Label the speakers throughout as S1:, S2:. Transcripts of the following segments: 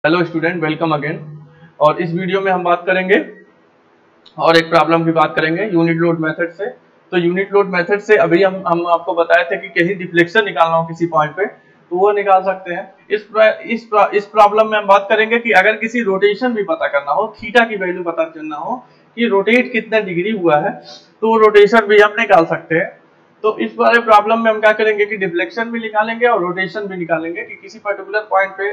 S1: Hello student, welcome again. और इस video में हम बात करेंगे और एक प्रॉब्लम की बात करेंगे यूनिट लोड मेथड से। तो यूनिट लोड मेथड से अभी हम आपको बताए थे कि कहीं डिफ्लेक्शन निकालना हो किसी पॉइंट पे तो वो निकाल सकते हैं। इस प्रॉब्लम में हम बात करेंगे कि अगर किसी रोटेशन भी पता करना हो, थीटा की वैल्यू पता करना हो कि रोटेट कितना डिग्री हुआ है, तो रोटेशन भी हम निकाल सकते हैं। तो इस वाले प्रॉब्लम में हम क्या करेंगे कि डिफ्लेक्शन भी निकालेंगे और रोटेशन भी निकालेंगे कि किसी पर्टिकुलर पॉइंट पे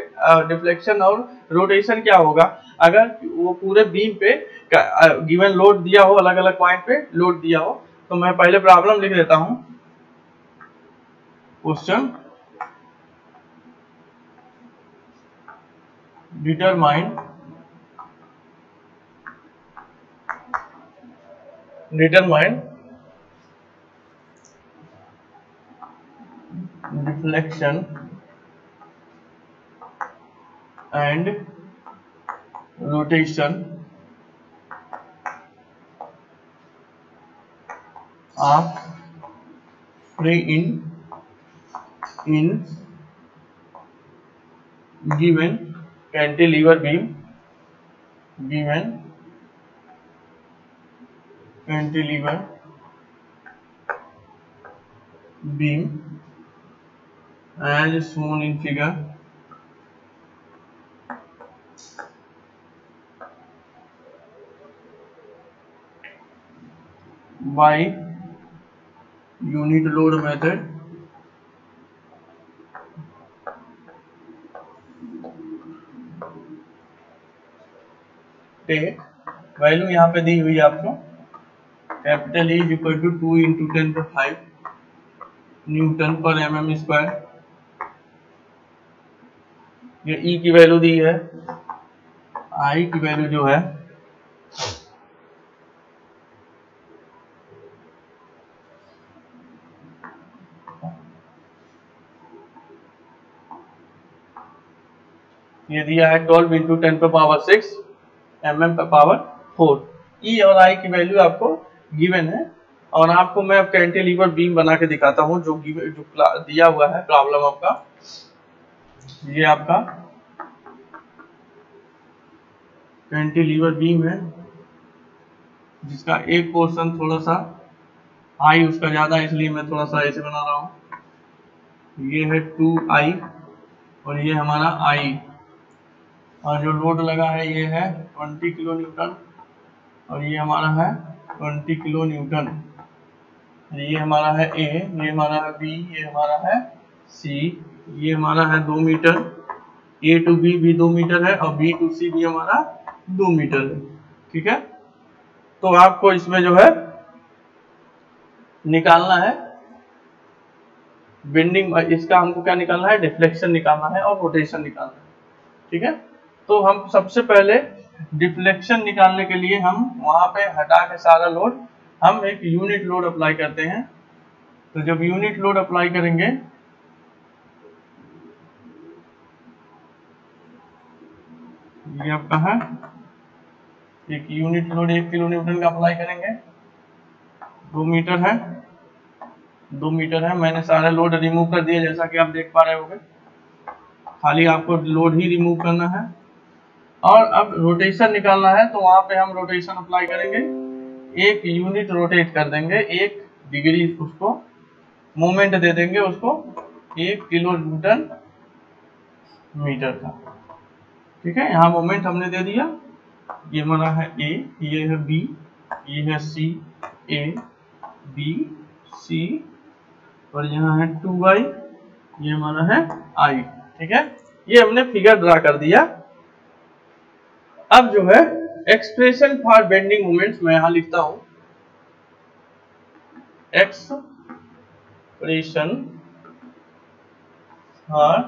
S1: डिफ्लेक्शन और रोटेशन क्या होगा अगर वो पूरे बीम पे गिवन लोड दिया हो, अलग अलग पॉइंट पे लोड दिया हो। तो मैं पहले प्रॉब्लम लिख देता हूं। Question determine deflection and rotation of free in given cantilever beam as shown in figure by unit load method take value यहाँ पे दी हुई है आपको। Capital E equal to 2 into 10⁵ newton पर mm स्क्वायर। ये E की वैल्यू दी है। I की वैल्यू जो है ये दिया है 12 इंटू 10⁶ mm⁴। E और I की वैल्यू आपको गिवन है और आपको मैं अब कैंटिलीवर बीम बना के दिखाता हूँ जो दिया हुआ है प्रॉब्लम आपका। ये आपका कैंटिलीवर बीम है जिसका एक पोर्शन थोड़ा सा हाई उसका ज्यादा है, इसलिए मैं थोड़ा सा ऐसे बना रहा हूँ। ये है 2I और ये हमारा I और जो लोड लगा है ये है 20 किलो न्यूटन और ये हमारा है 20 किलो न्यूटन। ये हमारा है A, ये हमारा है B, ये हमारा है C, ये हमारा है 2 मीटर। A to B भी 2 मीटर है और B to C भी हमारा 2 मीटर है। ठीक है, तो आपको इसमें जो है निकालना है बेंडिंग, इसका हमको क्या निकालना है, डिफ्लेक्शन निकालना है और रोटेशन निकालना है। ठीक है, तो हम सबसे पहले डिफ्लेक्शन निकालने के लिए हम वहां पे हटा के सारा लोड हम एक यूनिट लोड अप्लाई करते हैं। तो जब यूनिट लोड अप्लाई करेंगे ये आपका है एक यूनिट लोड 1 किलो न्यूटन का अप्लाई करेंगे। 2 मीटर है, 2 मीटर है। मैंने सारे लोड रिमूव कर दिए जैसा कि आप देख पा रहे होंगे। खाली आपको लोड ही रिमूव करना है और अब रोटेशन निकालना है। तो वहां पे हम रोटेशन अप्लाई करेंगे, एक यूनिट रोटेट कर देंगे, 1 डिग्री उसको मोमेंट दे देंगे उसको 1 किलो न्यूटन मीटर का। ठीक है, यहाँ मोमेंट हमने दे दिया। ये हमारा है A, ये है B, ये है C, A B C और यहाँ है 2I, ये हमारा है I। ठीक है, ये हमने फिगर ड्रा कर दिया। अब जो है एक्सप्रेशन फॉर बेंडिंग मोमेंट्स मैं यहां लिखता हूं। एक्सप्रेशन फॉर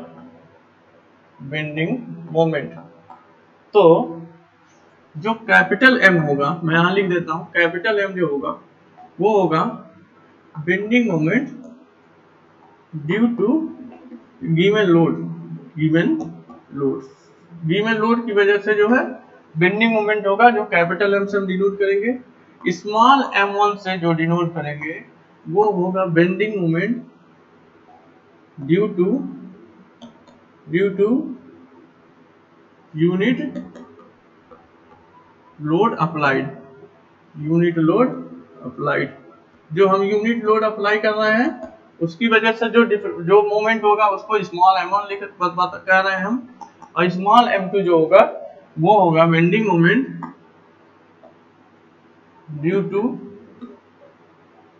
S1: बेंडिंग मोमेंट, तो जो कैपिटल M होगा मैं यहां लिख देता हूं। कैपिटल M जो होगा वो होगा bending moment due to given load. Given load की वजह से जो है बेंडिंग मोमेंट होगा, जो कैपिटल M से हम डिनोट करेंगे। स्मॉल m1 से जो डिनोट करेंगे वो होगा bending moment due to unit load applied, unit load applied. जो हम यूनिट लोड अप्लाई कर रहे हैं उसकी वजह से जो मोमेंट होगा उसको स्मॉल m1 लिख कह रहे हैं हम, और स्मॉल m2 जो होगा वो होगा bending moment due to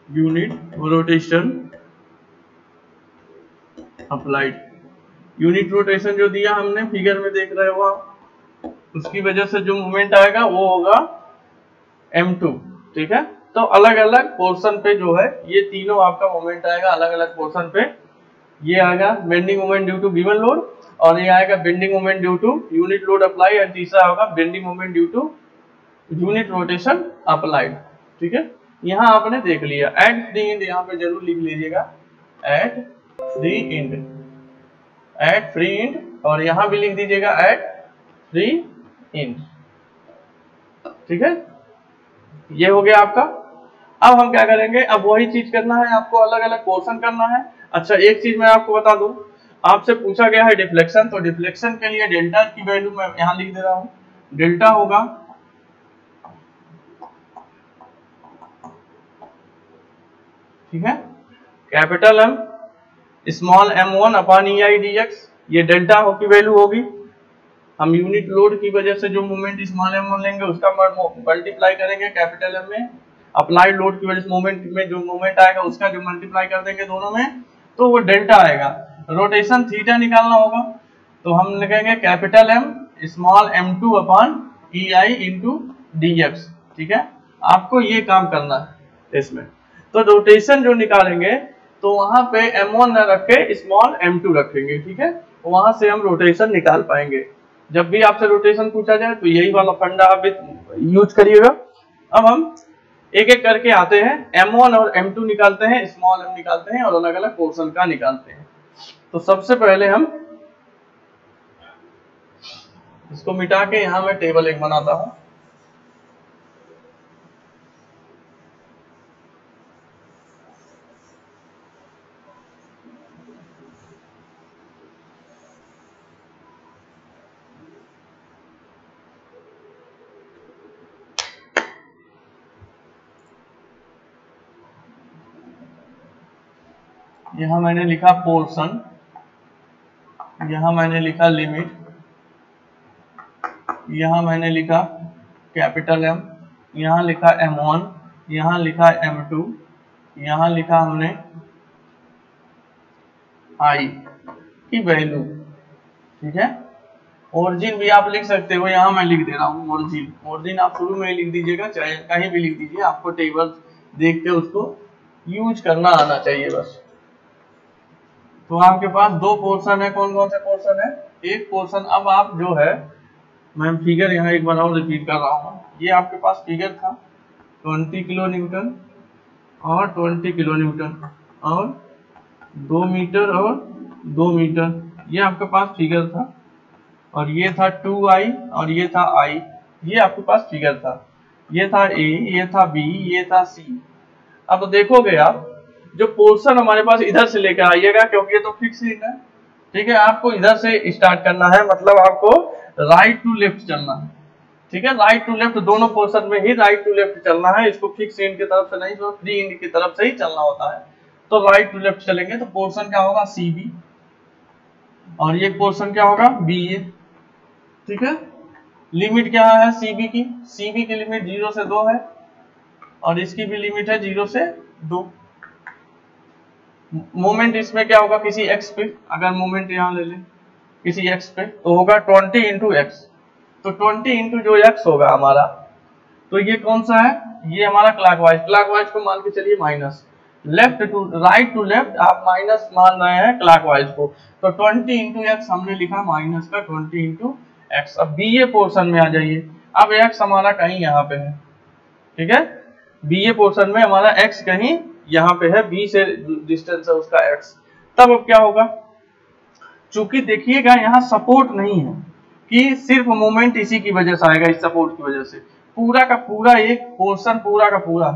S1: unit rotation applied. Unit rotation जो दिया हमने फिगर में देख रहे हो आप, उसकी वजह से जो मोमेंट आएगा वो होगा m2, ठीक है। तो अलग अलग पोर्शन पे जो है ये तीनों आपका मोमेंट आएगा अलग अलग पोर्शन पे। ये आएगा bending moment due to given load, और ये आएगा bending moment due to unit load apply, और तीसरा होगा bending moment due to unit rotation applied, ठीक है। यहाँ आपने देख लिया। एट फ्री एंड यहाँ पे जरूर लिख लीजिएगा, at free end, at free end, और यहाँ भी लिख दीजिएगा एट फ्री एंड, ठीक है। ये हो गया आपका। अब हम क्या करेंगे, अब वही चीज करना है आपको, अलग अलग पोर्शन करना है। अच्छा एक चीज मैं आपको बता दूं, आपसे पूछा गया है डिफ्लेक्शन, तो डिफ्लेक्शन के लिए डेल्टा की वैल्यू मैं यहाँ लिख दे रहा हूँ। डेल्टा होगा ठीक है capital M small m1 upon EI dx, ये डेल्टा की वैल्यू होगी। हम यूनिट लोड की वजह से जो मोमेंट स्मॉल m1 लेंगे उसका मल्टीप्लाई करेंगे कैपिटल M में, अप्लाइड लोड की वजह से मोमेंट में जो मोमेंट आएगा उसका जो मल्टीप्लाई कर देंगे दोनों में, तो वो डेल्टा आएगा। रोटेशन थीटा निकालना होगा, तो हम लिखेंगे capital M small m2 upon EI into dx, ठीक है। आपको ये काम करना है इसमें। तो रोटेशन जो निकालेंगे तो वहां पे m1 न रख के स्मॉल m2 रखेंगे, ठीक है। वहां से हम रोटेशन निकाल पाएंगे। जब भी आपसे रोटेशन पूछा जाए तो यही वाला फंडा आप यूज करिएगा। अब हम एक एक करके आते हैं, m1 और m2 निकालते हैं, स्मॉल m निकालते हैं और अलग अलग पोर्शन का निकालते हैं। तो सबसे पहले हम इसको मिटा के यहां मैं टेबल एक बनाता हूं। यहां मैंने लिखा पोर्शन, यहां मैंने लिखा लिमिट, यहां मैंने लिखा कैपिटल M, यहां लिखा m1, यहां लिखा m2, यहां लिखा हमने I की वैल्यू, ठीक है। ओरिजिन भी आप लिख सकते हो, यहां मैं लिख दे रहा हूं ओरिजिन। ओरिजिन आप शुरू में ही लिख दीजिएगा, चाहे कहीं भी लिख दीजिए, आपको टेबल देख के उसको यूज करना आना चाहिए बस। तो आपके पास दो पोर्शन है, कौन कौन से पोर्शन है, एक पोर्शन, अब आप जो है मैं फिगर यहाँ एक बार और रिपीट कर रहा हूँ। ये आपके पास फिगर था 20 किलो न्यूटन और 20 किलो न्यूटन और 2 मीटर और 2 मीटर, ये आपके पास फिगर था। और ये था 2I और ये था I, ये आपके पास फिगर था। ये था A, ये था B, ये था C। अब देखोगे आप जो पोर्शन हमारे पास इधर से लेकर आइएगा, क्योंकि ये तो फिक्स रेट है, ठीक है। आपको इधर से स्टार्ट करना है, मतलब आपको राइट टू लेफ्ट चलना है, ठीक है। राइट टू लेफ्ट दोनों पोर्शन में ही राइट टू लेफ्ट चलना है, इसको फिक्स एंड की तरफ से नहीं, तो फ्री एंड की तरफ से ही चलना होता है। तो राइट टू लेफ्ट चलेंगे तो पोर्शन क्या होगा CB, और ये पोर्शन क्या होगा BA, ठीक है। लिमिट क्या है CB की लिमिट 0 से 2 है, और इसकी भी लिमिट है 0 से 2। मोमेंट इसमें क्या होगा, किसी x पे, अगर मोमेंट यहाँ ले लें किसी x पे, तो होगा 20 इंटू एक्स। तो 20 इंटू जो x होगा हमारा, तो ये कौन सा है, ये हमारा क्लॉकवाइज, क्लॉकवाइज को मान के चलिए minus, left to right to left आप माइनस मान रहे हैं क्लॉकवाइज को। तो 20 इंटू एक्स हमने लिखा माइनस का 20 इंटू एक्स। अब BA पोर्शन में आ जाइए। अब x हमारा कहीं यहाँ पे है, ठीक है। BA पोर्शन में हमारा x कहीं यहाँ पे है, B से डिस्टेंस है उसका x। तब अब क्या होगा, चूंकि देखिएगा यहाँ सपोर्ट नहीं है कि सिर्फ मोमेंट इसी की वजह से आएगा, इस सपोर्ट की वजह से पूरा का पूरा एक पोर्शन पूरा का पूरा,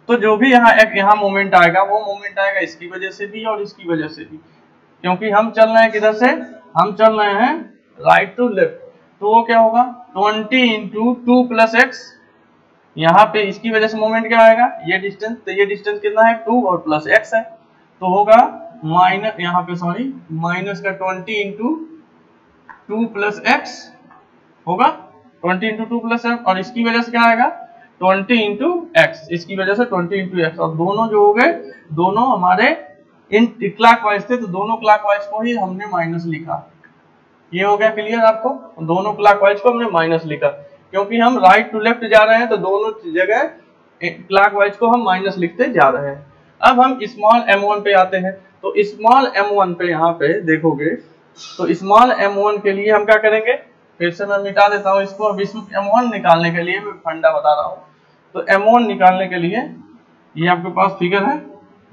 S1: तो जो भी यहाँ मोमेंट आएगा वो मोमेंट आएगा इसकी वजह से भी और इसकी वजह से भी, क्योंकि हम चल रहे हैं किधर से, हम चल रहे हैं राइट टू लेफ्ट। तो वो क्या होगा 20 इंटू 2 प्लस एक्स, यहाँ पे इसकी वजह से मोमेंट क्या आएगा, ये डिस्टेंस, तो ये डिस्टेंस कितना है 2 और प्लस एक्स है, तो होगा माइनस, यहाँ पे सॉरी माइनस का 20 इंटू 2 प्लस एक्स होगा 20 इंटू 2 प्लस एक्स, और इसकी वजह से क्या आएगा 20 इंटू एक्स, इसकी वजह से 20 इंटू एक्स, और दोनों जो हो गए दोनों हमारे इन क्लॉकवाइज थे, तो दोनों क्लॉकवाइज को ही हमने माइनस लिखा। ये हो गया क्लियर आपको, दोनों क्लॉकवाइज को हमने माइनस लिखा, क्योंकि हम राइट टू लेफ्ट जा रहे हैं तो दोनों जगह क्लॉकवाइज को हम माइनस लिखते जा रहे हैं। अब हम स्मॉल m1 पे आते हैं, तो स्मॉल m1 पे यहाँ पे देखोगे तो स्मॉल m1 के लिए हम क्या करेंगे, फिर से मैं मिटा देता हूँ इसको। अब इसमें m1 निकालने के लिए मैं फंडा बता रहा हूँ, तो m1 निकालने के लिए ये आपके पास फिगर है,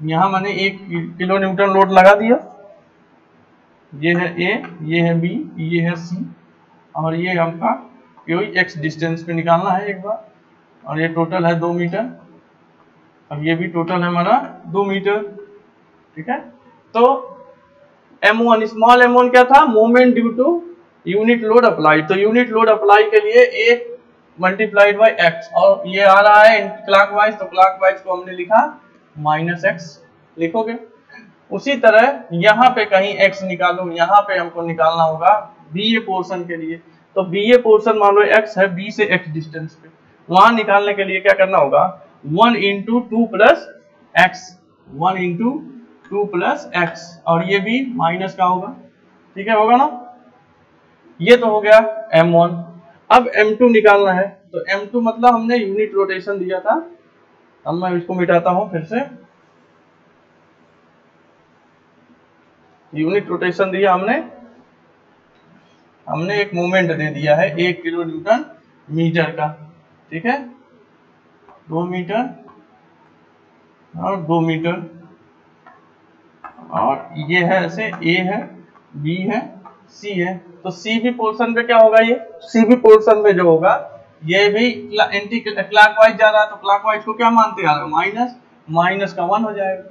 S1: यहाँ मैंने 1 किलो न्यूटन लोड लगा दिया, ये है A, ये है B, ये है C, और ये आपका कोई x डिस्टेंस पे निकालना है एक बार, और ये टोटल है 2 मीटर, अब ये भी टोटल है हमारा 2 मीटर, ठीक है। तो m1 स्मॉल m1 क्या था, moment due to unit load apply, तो यूनिट लोड अप्लाई के लिए A मल्टीप्लाइड बाई x, और ये आ रहा है क्लॉकवाइज, तो क्लॉकवाइज को हमने लिखा माइनस x लिखोगे। उसी तरह यहाँ पे कहीं x निकालो, यहाँ पे हमको निकालना होगा BA पोर्शन के लिए, तो BA पोर्शन मान लो x है, B से x डिस्टेंस पे, वहां निकालने के लिए क्या करना होगा 1 into 2 plus x, 1 into 2 plus x, और ये भी माइनस का होगा, ठीक है, होगा ना। ये तो हो गया m1। अब m2 निकालना है, तो m2 मतलब हमने यूनिट रोटेशन दिया था, अब मैं इसको मिटाता हूं फिर से, यूनिट रोटेशन दिया हमने एक मोमेंट दे दिया है 1 किलो न्यूटन मीटर का, ठीक है, 2 मीटर और 2 मीटर, और ये है ऐसे A है, B है, C है, तो C भी पोर्शन पे क्या होगा, ये C भी पोर्शन में जो होगा ये भी एंटी क्लॉकवाइज जा रहा है, तो क्लॉकवाइज को क्या मानते आ रहे हो माइनस, माइनस का 1 हो जाएगा,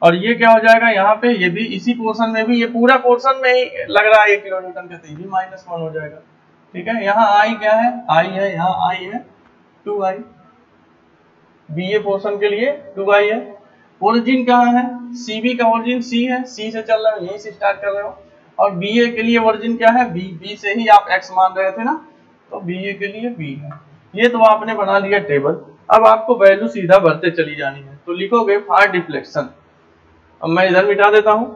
S1: और ये क्या हो जाएगा यहाँ पे, ये भी इसी पोर्शन में भी, ये पूरा पोर्शन में ही लग रहा है 1 किलो न्यूटन का, तो ये भी -1 हो जाएगा, ठीक है। यहाँ I क्या है, I है, यहाँ I है 2I, BA पोर्शन के लिए 2I है। ओरिजिन कहाँ है, CB का ओरिजिन C है, C से चल रहे हो, यहीं से स्टार्ट कर रहे हो, और BA के लिए ओरिजिन क्या है, B से ही आप x मान रहे थे ना, तो BA के लिए B है। ये तो आपने बना लिया टेबल, अब आपको वैल्यू सीधा भरते चली जानी है, तो लिखोगे फार डिफ्लेक्शन, अब मैं इधर मिटा देता हूं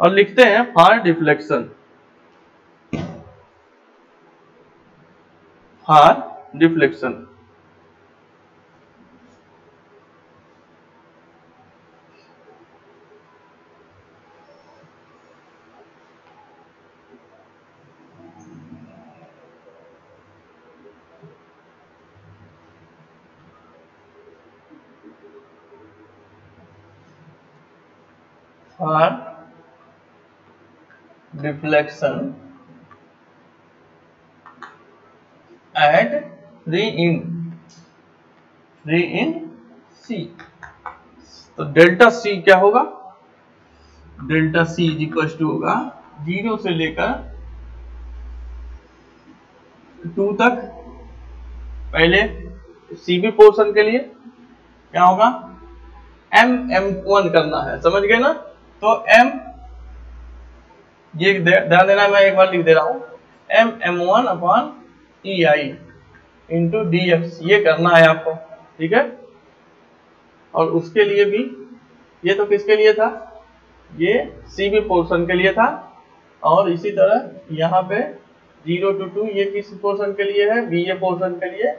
S1: और लिखते हैं for deflection, for deflection, for deflection at 3 in C, तो डेल्टा C क्या होगा, delta C is equal to होगा 0 से लेकर 2 तक, पहले CB पोर्शन के लिए क्या होगा m1 करना है, समझ गए ना, तो m, ये ध्यान देना, मैं एक बार लिख दे रहा हूं, m1 upon EI into dx, ये करना है आपको, ठीक है। और उसके लिए भी, ये तो किसके लिए था, ये CB पोर्शन के लिए था, और इसी तरह यहाँ पे 0 to 2 ये किस पोर्शन के लिए है, BA पोर्शन के लिए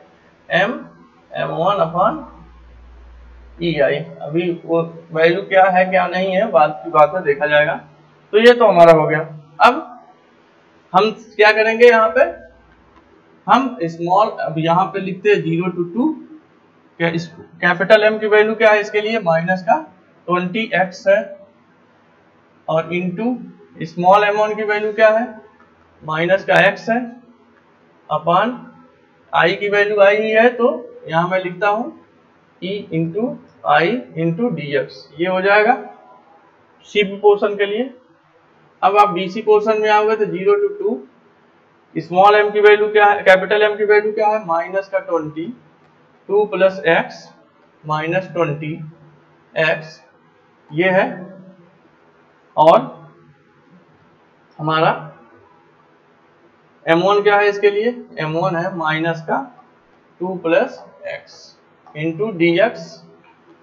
S1: m1 अपॉन EI, अभी वो वैल्यू क्या है क्या नहीं है बात की बात है, देखा जाएगा। तो ये तो हमारा हो गया। अब हम क्या करेंगे, यहाँ पे हम स्मॉल, अब यहाँ पे लिखते हैं 0 to 2, कैपिटल M की वैल्यू क्या है इसके लिए, माइनस का 20x है, और इनटू स्मॉल m1 की वैल्यू क्या है, माइनस का x है, अपॉन I की वैल्यू I ही है, तो यहाँ मैं लिखता हूँ E into I into dx, ये हो जाएगा CB पोर्शन के लिए। अब आप BC पोर्शन में आओगे तो 0 to 2 स्मॉल m की वैल्यू क्या है, कैपिटल M की वैल्यू क्या है, माइनस का 20, 2 प्लस एक्स माइनस 20 एक्स ये है, और हमारा m1 क्या है इसके लिए, m1 है माइनस का 2 plus x into D x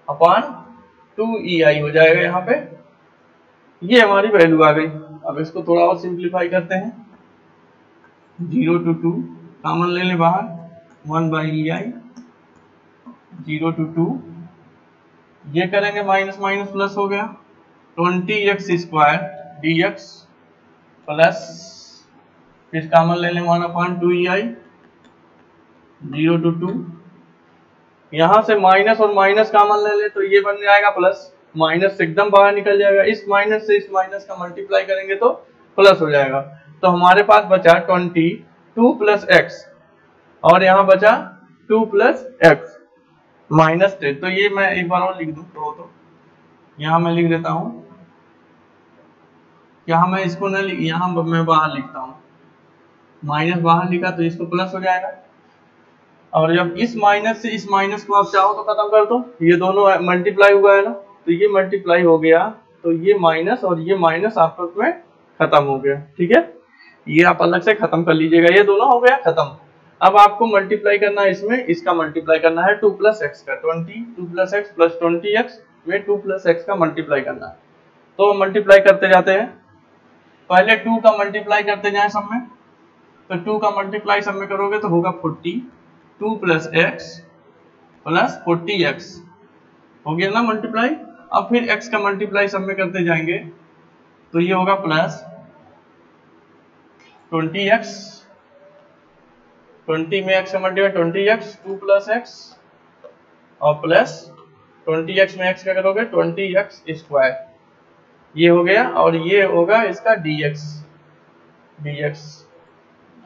S1: upon 2EI हो जाएगा यहाँ पे। ये हमारी वैल्यू आ गई। अब इसको थोड़ा और सिंप्लीफाई करते हैं, 0 to 2 कॉमन ले लें बाहर, 1/EI 0 to 2, ये करेंगे माइनस माइनस प्लस हो गया 20x² dx प्लस फिर कॉमन ले लें 1/2EI 0 to 2, यहां से माइनस और माइनस कॉमन ले ले तो ये बन जाएगा प्लस, माइनस एकदम बाहर निकल जाएगा, इस माइनस से इस माइनस का मल्टीप्लाई करेंगे तो प्लस हो जाएगा। तो हमारे पास बचा 22 प्लस एक्स और यहाँ बचा 2 प्लस एक्स माइनस 10। तो ये मैं एक बार और लिख दूं तो यहाँ मैं लिख देता हूँ, यहाँ मैं इसको न लिख, यहाँ मैं बाहर लिखता हूँ, माइनस बाहर लिखा तो इसको प्लस हो जाएगा। और जब इस माइनस से इस माइनस को आप चाहो तो खत्म कर दो, ये दोनों मल्टीप्लाई हुआ है ना, तो ये मल्टीप्लाई हो गया, तो ये माइनस और ये माइनस आपस में खत्म हो गया। ठीक है, ये आप अलग से खत्म कर लीजिएगा, ये दोनों हो गया खत्म। अब आपको मल्टीप्लाई करना है इसमें, इसका मल्टीप्लाई करना है 2 प्लस एक्स का, 2 प्लस एक्स प्लस 20x में 2 प्लस एक्स का मल्टीप्लाई करना है। तो मल्टीप्लाई करते जाते हैं, पहले 2 का मल्टीप्लाई करते जाए सब में, तो 2 का मल्टीप्लाई सब में करोगे तो होगा 40, 2 प्लस एक्स प्लस 40x हो गया ना मल्टीप्लाई। अब फिर x का मल्टीप्लाई सब में करते जाएंगे तो ये होगा प्लस 20x, 20 में x का मल्टीप्लाई 20x 2 प्लस x और प्लस 20x में x क्या करोगे 20x², ये हो गया, और ये होगा इसका dx।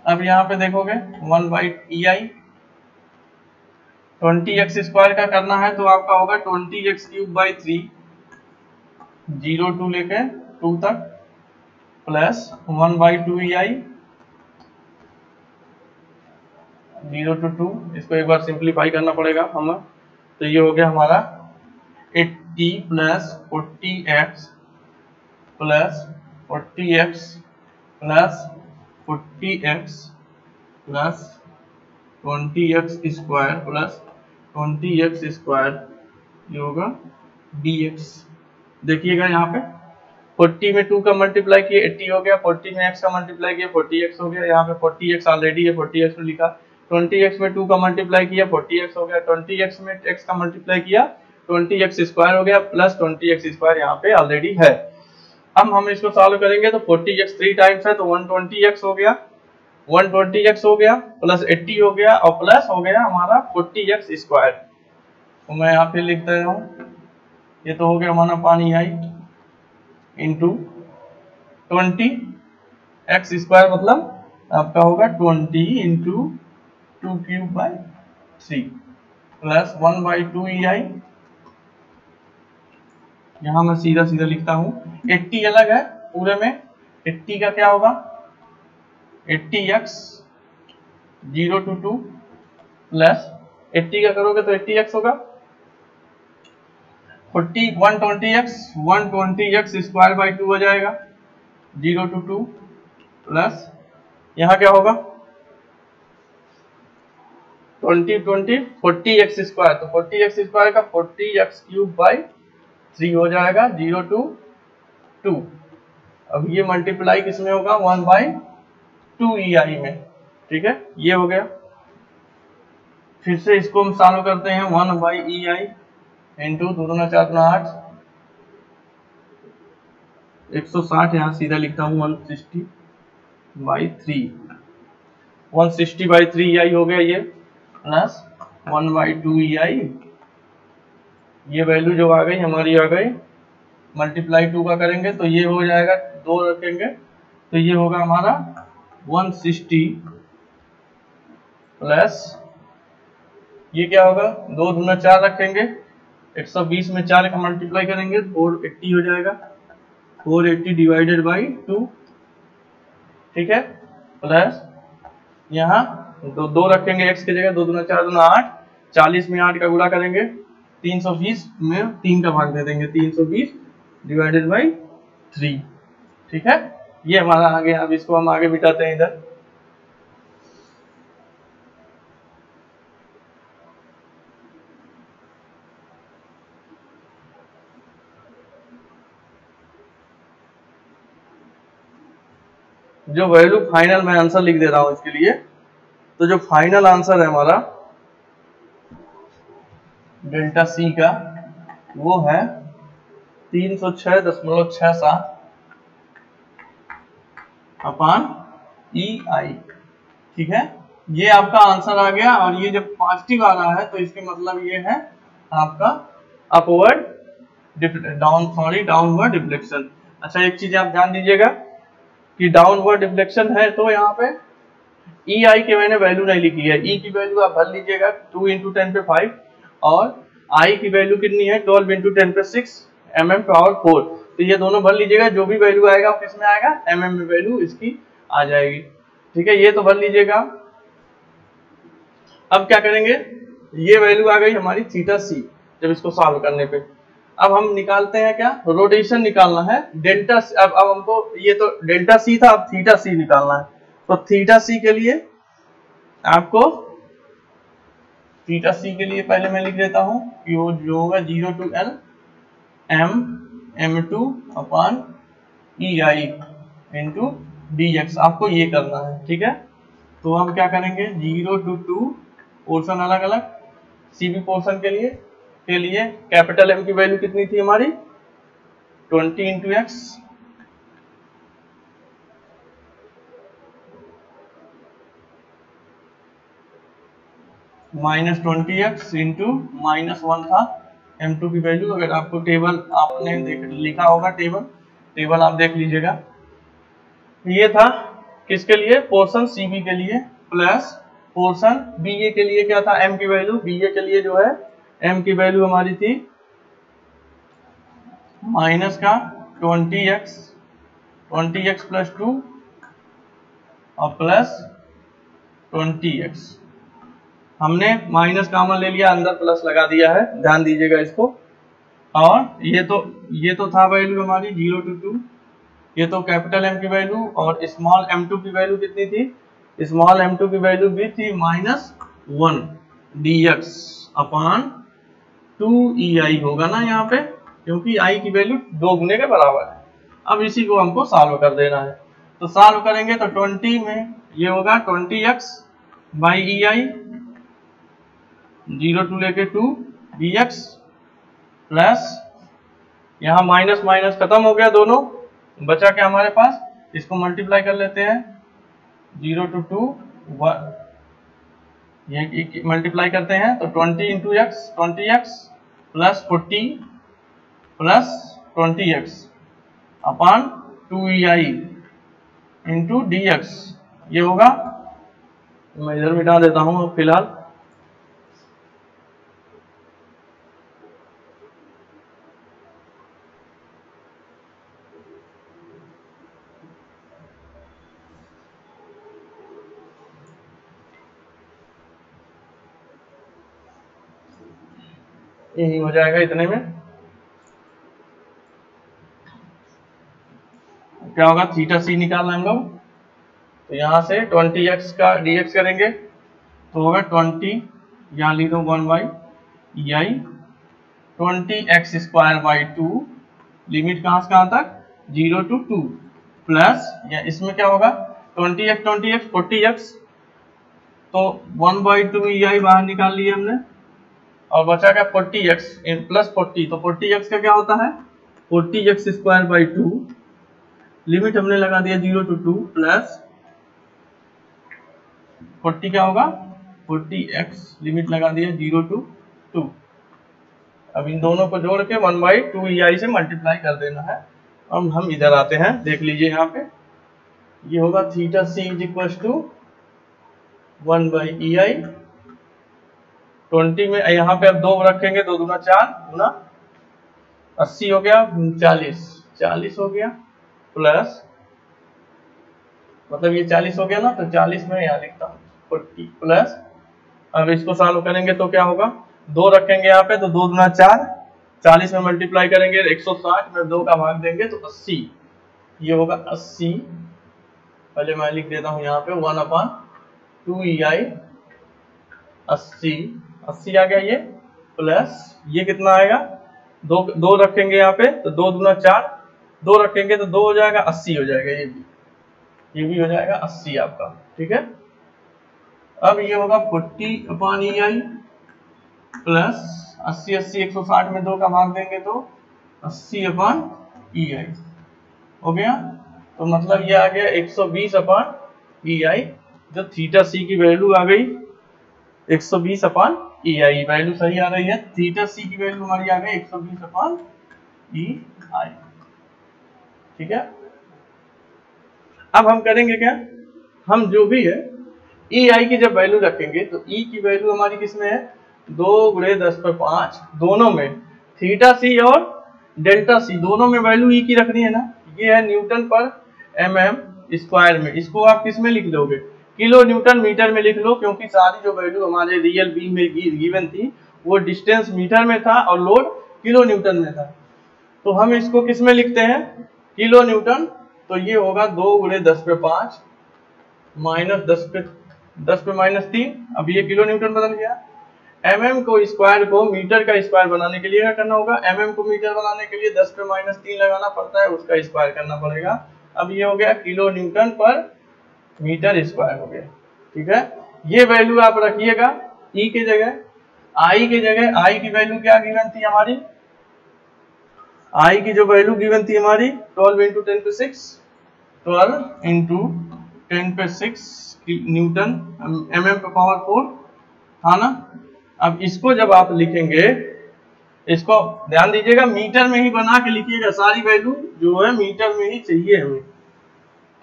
S1: अब यहाँ पे देखोगे 1/EI 20x² का करना है तो आपका होगा 20x³ 0 to लेके 2 तक प्लस 1/2EI 0 to 2, इसको एक बार सिंप्लीफाई करना पड़ेगा हमें, तो ये हो गया हमारा 80 plus 40x plus 40x plus 40x plus 20x² plus 20x², ये होगा dx। देखिएगा यहाँ पे 40 में 2 का मल्टीप्लाई किए 80 हो गया, 40 में x का मल्टीप्लाई किया 40x हो गया, यहाँ पे 40x ऑलरेडी है 40x में लिखा, 20x में 2 का मल्टीप्लाई किया 40x हो गया, 20x में x का मल्टीप्लाई किया 20x² हो गया प्लस 20x² यहाँ पे ऑलरेडी है। अब हम इसको सॉल्व करेंगे तो 40x 3 टाइम्स है तो 120x हो गया, 120x हो गया प्लस 80 हो गया और प्लस हो गया हमारा 40x²। तो मैं यहाँ पे लिख दे रहा हूँ, ये तो हो गया हमारा पानी आई इंटू 20x² मतलब आपका होगा 20 इंटू 2³ 3 प्लस 1/2EI, यहाँ मैं सीधा सीधा लिखता हूँ, 80 अलग है पूरे में, 80 का क्या होगा 80x 0 to 2 प्लस 80 का करोगे तो 80x होगा, 120x² 2 हो जाएगा 0 to 2 प्लस यहाँ क्या होगा 40x², तो 40x² का 40x³ 3 हो जाएगा 0 to 2। अब ये मल्टीप्लाई किसमें होगा 1/2EI में। ठीक है, ये हो गया। फिर से इसको हम सॉल्व करते हैं, 1/EI इंटू 2 दूना 4 गुना 8 160, यहाँ सीधा लिखता हूँ 160/3, 160/3EI हो गया ये, प्लस 1/2EI, ये वैल्यू जो आ गई हमारी आ गई, मल्टीप्लाई 2 का करेंगे तो ये हो जाएगा 2 रखेंगे तो ये होगा हमारा 160 प्लस ये क्या होगा 2 दूना 4 रखेंगे, 120 में 4 का मल्टीप्लाई करेंगे 480 हो जाएगा, 480 डिवाइडेड बाई 2। ठीक है, प्लस यहाँ दो रखेंगे x की जगह, 2 दूना 4 दूना 8, 40 में 8 का गुणा करेंगे, 320 में 3 का भाग दे देंगे, 320 डिवाइडेड बाई 3। ठीक है, ये हमारा आगे, अब इसको हम आगे बिठाते हैं इधर। जो वैल्यू फाइनल, मैं आंसर लिख दे रहा हूं इसके लिए। तो जो फाइनल आंसर है हमारा डेल्टा सी का, वो है 306.67 अपान ई आई। ठीक है, ये आपका आंसर आ गया। और ये जब पॉजिटिव आ रहा है तो इसके मतलब ये है आपका डाउनवर्ड डिफ्लेक्शन। अच्छा, एक चीज आप ध्यान दीजिएगा कि डाउनवर्ड डिफ्लेक्शन है तो यहाँ पे ई आई की मैंने वैल्यू नहीं लिखी है। ई की वैल्यू आप भर लीजिएगा 2 × 10 पे 5, और आई की वैल्यू कितनी है 12 × 10 पे 6 mm⁴। तो ये दोनों भर लीजिएगा, जो भी वैल्यू आएगा वो किस में आएगा, mm में वैल्यू इसकी आ जाएगी। ठीक है, ये तो भर लीजिएगा। अब क्या करेंगे, ये वैल्यू आ गई हमारी थीटा सी जब इसको सॉल्व करने पे। अब हम निकालते हैं क्या, रोटेशन निकालना है डेल्टा। अब हमको, ये तो डेल्टा सी था, अब थीटा सी निकालना है। तो थीटा सी के लिए आपको, थीटा सी के लिए पहले मैं लिख देता हूं कि वो जो होगा 0 to L m2 upon E I into dx। आपको ये करना है। ठीक है, तो हम क्या करेंगे, 0 to 2 पोर्शन अलग अलग। सीबी पोर्शन के लिए कैपिटल M की वैल्यू कितनी थी हमारी 20 × x, -20x इंटू -1 था M2 की वैल्यू। अगर आपको टेबल आपने लिखा होगा, टेबल आप देख लीजिएगा। ये था किसके लिए, पोर्शन सीबी के लिए, प्लस पोर्शन बीए के लिए क्या था, M की वैल्यू। बीए के लिए जो है M की वैल्यू हमारी थी माइनस का 20x प्लस 2 और प्लस 20x। हमने माइनस कॉमन ले लिया, अंदर प्लस लगा दिया है, ध्यान दीजिएगा इसको। और ये तो था वैल्यू हमारी 0 to 2। ये तो कैपिटल M की वैल्यू, और स्मॉल m2 की वैल्यू कितनी थी, स्मॉल m2 की वैल्यू भी थी -1 dx अपान 2ei होगा ना यहाँ पे, क्योंकि i की वैल्यू 2 गुने के बराबर है। अब इसी को हमको सॉल्व कर देना है। तो सॉल्व करेंगे तो 20 में ये होगा 20x by E I, 0 to लेके 2 dx, प्लस यहाँ माइनस माइनस खत्म हो गया, दोनों बचा क्या हमारे पास, इसको मल्टीप्लाई कर लेते हैं, 0 to 2 ये मल्टीप्लाई करते हैं तो 20 × x, 20x plus 40 plus 20x अपान 2ei इंटू dx। ये होगा, मैं इधर मिटा देता हूं फिलहाल। यही हो जाएगा, इतने में क्या होगा, थीटा सी निकालना हम लोग। तो यहाँ से 20x का dx करेंगे तो होगा 20, यहाँ लिख दो 1/ei 20x²/2, लिमिट कहाँ से कहाँ तक 0 to 2, प्लस या इसमें क्या होगा 20x 40x, तो 1/2 ei बाहर निकाल लिए हमने, और बचा क्या 40x प्लस 40। तो 40x का क्या होता है 40x²/2, लिमिट हमने लगा दिया 0 to 2, प्लस 40 क्या होगा 40x, लिमिट लगा दिया 0 to 2। अब इन दोनों को जोड़ के 1/2 ei से मल्टीप्लाई कर देना है। अब हम इधर आते हैं, देख लीजिए यहाँ पे ये होगा theta C is equal to 1/ei 20 में, यहाँ पे अब 2 रखेंगे, 2 दूना 4 गुना 80 हो गया, 40 हो गया, प्लस मतलब ये 40 हो गया ना, तो 40 में यहाँ लिखता हूँ 40 प्लस, अब इसको सॉल्व करेंगे तो क्या होगा, 2 रखेंगे यहाँ पे तो 2 दूना 4, 40 में मल्टीप्लाई करेंगे 160 में 2 का भाग देंगे तो 80, ये होगा 80। पहले मैं लिख देता हूँ यहाँ पे 1/2EI 80, 80 आ गया ये, प्लस ये कितना आएगा, 2 रखेंगे यहाँ पे तो 2 दूना 4, 2 रखेंगे तो 2 हो जाएगा, 80 हो जाएगा, ये भी हो जाएगा 80 आपका, ठीक है। अब ये होगा 40/EI प्लस 80, 80 160 में 2 का भाग देंगे तो 80/EI हो गया। तो मतलब ये आ गया 120/EI, जो थीटा सी की वैल्यू आ गई 120/EI, वैल्यू सही आ रही है, थीटा सी की वैल्यू हमारी आ गई 120/EI, ठीक है। अब हम करेंगे क्या, हम जो भी है EI की जब वैल्यू रखेंगे तो E की वैल्यू हमारी किसमें है, 2 × 10⁵ दोनों में, थीटा सी और डेल्टा सी दोनों में वैल्यू E की रखनी है ना। ये है न्यूटन पर mm² में, इसको आप किस में लिख लोगे, किलो न्यूटन मीटर में लिख लो, क्योंकि सारी जो वैल्यू हमारे रियल बीम में गिवन थी वो डिस्टेंस मीटर में था और लोड किलो न्यूटन में था। तो हम इसको किस में लिखते हैं, किलो न्यूटन, तो ये होगा 2 × 10⁵ माइनस 10 पे -3, अब ये किलो न्यूटन बदल गया। mm को स्क्वायर को मीटर का स्क्वायर बनाने के लिए क्या करना होगा, mm को मीटर बनाने के लिए 10 पे -3 लगाना पड़ता है, उसका स्क्वायर करना पड़ेगा। अब ये हो गया किलो न्यूटन पर मीटर स्क्वायर हो गया, ठीक है। ये वैल्यू आप रखिएगा E की जगह, I की जगह, I की वैल्यू क्या गिवन थी हमारी, I की जो वैल्यू गिवन थी हमारी 12 × 10⁶, 12 × 10⁶ न्यूटन mm⁴ था ना। अब इसको जब आप लिखेंगे, इसको ध्यान दीजिएगा मीटर में ही बना के लिखिएगा, सारी वैल्यू जो है मीटर में ही चाहिए हमें,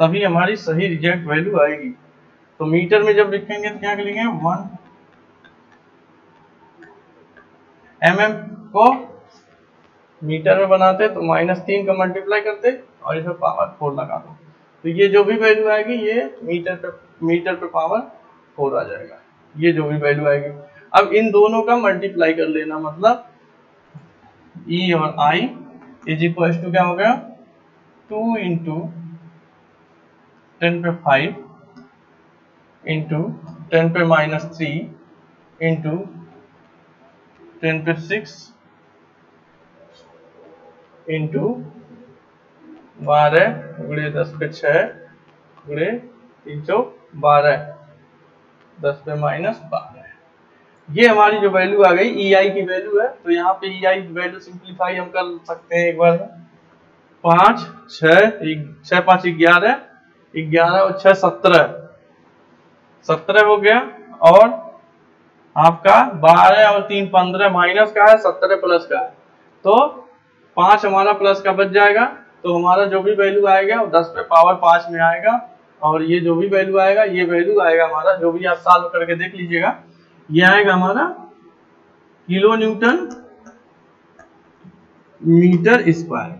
S1: तभी हमारी सही रिजेक्ट वैल्यू आएगी। तो मीटर में जब लिखेंगे तो क्या लिखेंगे, 1 mm को मीटर में बनाते तो -3 का मल्टीप्लाई करते और इसमें पावर 4 लगा दो, तो ये जो भी वैल्यू आएगी ये मीटर पे पावर 4 आ जाएगा, ये जो भी वैल्यू आएगी। अब इन दोनों का मल्टीप्लाई कर लेना, मतलब E और I इज टू क्या हो गया, 2 × 10⁵ इंटू 10⁻³ इंटू 10⁶ इंटू 12 × 10⁶ × 312 10 पे -12, ये हमारी जो वैल्यू आ गई EI की वैल्यू है। तो यहाँ पे EI की वैल्यू सिंप्लीफाई हम कर सकते हैं एक बार, 5 6 5 11 11 और 6 17 हो गया, और आपका 12 और 3 15 माइनस का है, 17 प्लस का है, तो 5 हमारा प्लस का बच जाएगा। तो हमारा जो भी वैल्यू आएगा वो 10 पे पावर 5 में आएगा, और ये जो भी वैल्यू आएगा, ये वैल्यू आएगा हमारा, जो भी आप सॉल्व करके देख लीजिएगा, ये आएगा हमारा किलो न्यूटन मीटर स्क्वायर,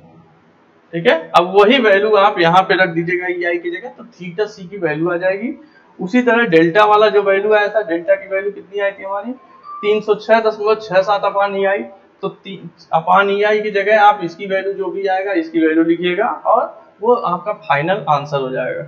S1: ठीक है। अब वही वैल्यू आप यहाँ पे रख दीजिएगा EI की जगह, तो थीटा सी की वैल्यू आ जाएगी। उसी तरह डेल्टा वाला जो वैल्यू आया था, डेल्टा की वैल्यू कितनी आई थी हमारी, 306.67/EI, तो EI की जगह आप इसकी वैल्यू जो भी आएगा इसकी वैल्यू लिखिएगा, और वो आपका फाइनल आंसर हो जाएगा।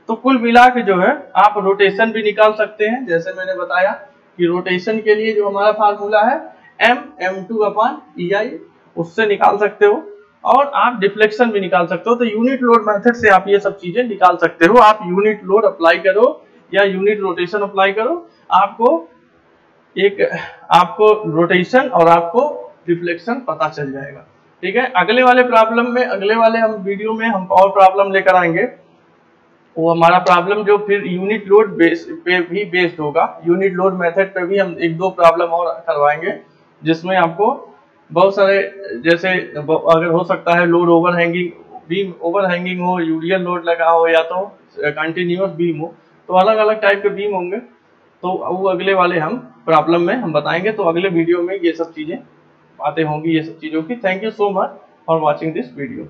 S1: तो कुल मिला के जो है आप रोटेशन भी निकाल सकते हैं, जैसे मैंने बताया कि रोटेशन के लिए जो हमारा फार्मूला है m/2/EI, उससे निकाल सकते हो, और आप डिफ्लेक्शन भी निकाल सकते हो। तो यूनिट लोड मेथड से आप ये सब चीजें निकाल सकते हो। आप यूनिट लोड अप्लाई करो या यूनिट रोटेशन अप्लाई करो, आपको रोटेशन और आपको डिफ्लेक्शन पता चल जाएगा, ठीक है। अगले वाले प्रॉब्लम में, अगले वाले हम वीडियो में हम और प्रॉब्लम लेकर आएंगे, वो हमारा प्रॉब्लम जो फिर यूनिट लोड पे भी बेस्ड होगा, यूनिट लोड मेथड पे भी हम 1-2 प्रॉब्लम और करवाएंगे, जिसमें आपको बहुत सारे, जैसे अगर हो सकता है लोड बीम ओवरहैंगिंग हो, यूडियल लोड लगा हो, या तो कंटिन्यूअस बीम हो, तो अलग अलग टाइप के बीम होंगे, तो वो अगले वाले हम प्रॉब्लम में हम बताएंगे। तो अगले वीडियो में ये सब चीजें बातें होंगी, ये सब चीजों की। Thank you so much for watching this video.